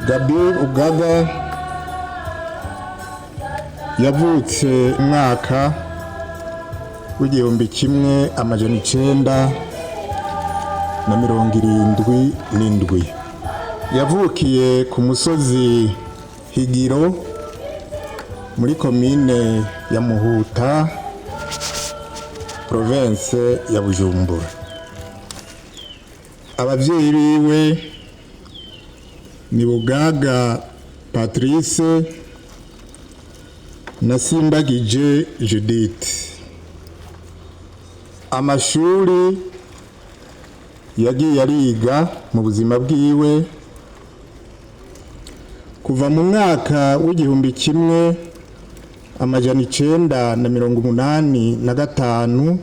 Gabriel Ugaga yavutse umwaka w'igihumbi kimwe amajana 977. Yavukiye ku musozi Higiro muri komine ya Muhuta, province ya Bujumbura. Abavyeyi biwe ni Bugaga Patrice na Simbagije Judith. Amashuri yagiye ariga mu buzima bwiwe kuva mu mwaka w'igihumbi kimwe amajana 985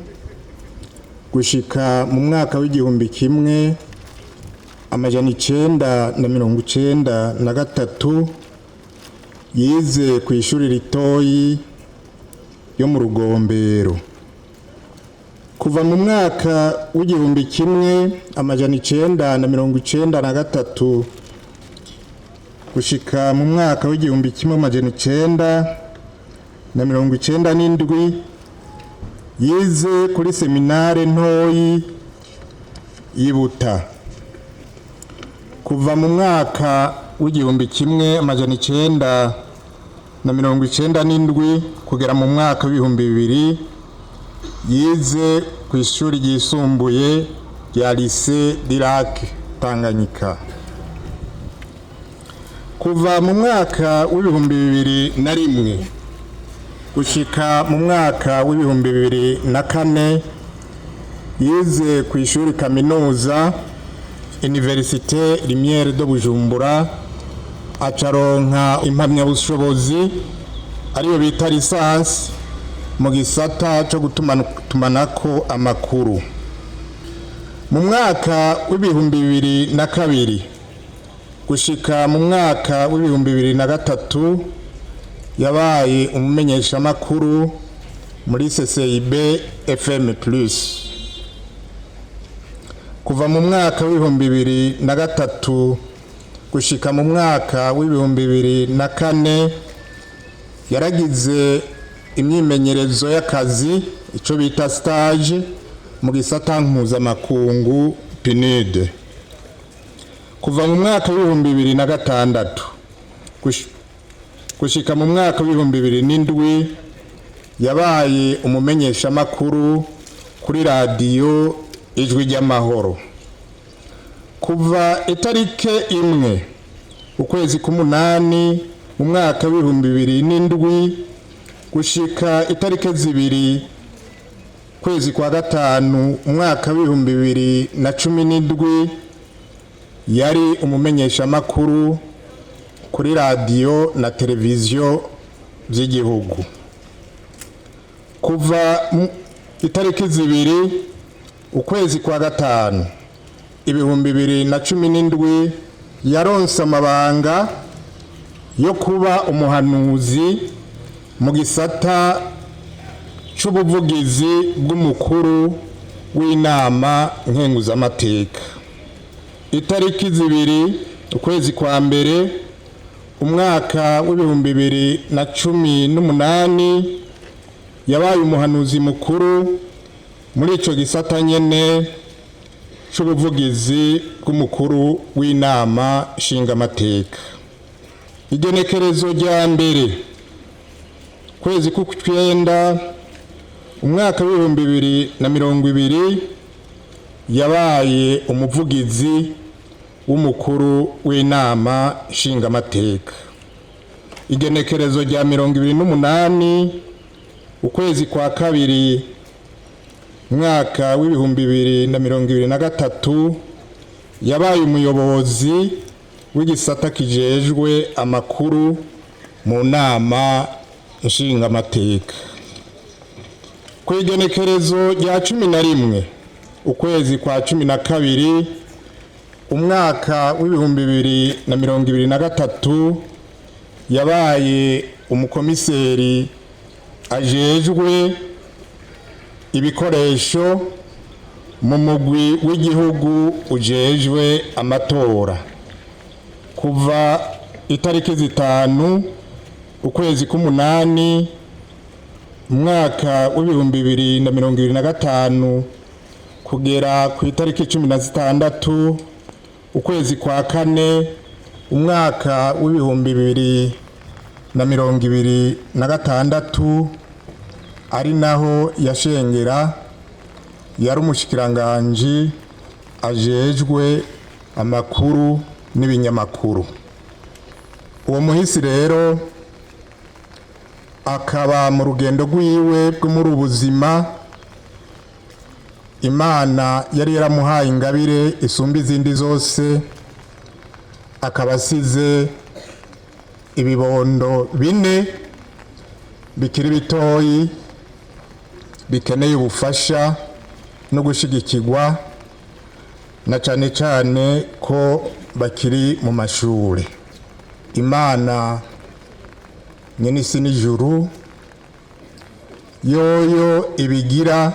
gushika mu mwaka w'igihumbi kimwe amajana 993 yize ku ishuri ritoyi yo mu Rugombero. Kuva mu mwaka w'igihumbi kimwe amajana 993 gushika mu mwaka w'igihumbi kimwe amajana 997 yize kuri seminare ntoyi y'Ibuta. Kuva mu mwaka w'igihumbi kimwe amajana 997 kugera mu mwaka w'ibihumbi 2000 yize ku ishuri ryisumbuye rya Lycée Dirac Tanganyika. Kuva mu mwaka w'ibihumbi 2001 gushika mu mwaka w'ibihumbi 2004 yize ku ishuri kaminuza Université Lumière de Bujumbura, acaronka impamyabushobozi ariyo bita lisansi mu gisata cyo gutumanako amakuru. Mu mwaka w'ibihumbi 2002 gushika mu mwaka w'ibihumbi 2003 yabaye umumenyesha makuru muri CCIB FM+. Kuva mu mwaka w'ibihumbi 2003 gushika mu mwaka w'ibihumbi 2004 yaragize imyimenyerezo y'akazi ico bita stage mu gisata mpuzamakungu PNUD. Kuva mu mwaka w'ibihumbi 2006 gushika mu mwaka w'ibihumbi 2007 yabaye umumenyesha makuru kuri radio Ijwi ry'Amahoro. Kuva itarike 1 ukwezi k'umunani mu mwaka w'ibihumbi 2007 gushika itarike 2 kwezi kwa gatanu umwaka w'ibihumbi 2017 yari umumenyesha makuru kuri radio na televiziyo by'igihugu. Kuva itariki 2 ukwezi kwa gatanu ibihumbi 2017 yaronse amabanga yo kuba umuhanuzi mu gisata c'ubuvugizi bw'umukuru w'inama nkenguzamateka. Itariki 2 ukwezi kwa mbere umwaka w'ibihumbi 2018 yabaye umuhanuzi mukuru muri ico gisata nyene c'ubuvugizi bw'umukuru w'inama nshingamateka. Igenekerezo rya mbere kwezi k'ukwenda umwaka w'ibihumbi 2020 yabaye umuvugizi w'umukuru w'inama nshingamateka. Igenekerezo rya 28 ukwezi kwa kabiri mwaka w'ibihumbi 2023 yabaye umuyobozi w'igisata kijejwe amakuru mu nama nshingamateka. Ku igenekerezo rya 11 ukwezi kwa 12 umwaka w'ibihumbi 2023 yabaye umukomiseri ajejwe ibikoresho mu mugwi w'igihugu ujejwe amatora. Kuva itariki 5 ukwezi k'umunani umwaka w'2025 kugera ku itariki 16 ukwezi kwa kane umwaka w'2026 ari naho yashengera yari umushikiranganji ajejwe amakuru n'ibinyamakuru. Uwo muhisi rero akaba mu rugendo rwiwe bwo muri ubuzima Imana yari yaramuhaye ingabire isumba izindi zose, akaba asize ibibondo 4 bikiri bitoyi bikeneye ubufasha no gushigikirwa, na cane cane ko bakiri mu mashure. Imana nyene isi n'ijuru yoyo ibigira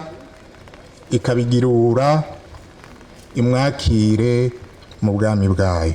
ikabigirura imwakire mu bwami bwayo.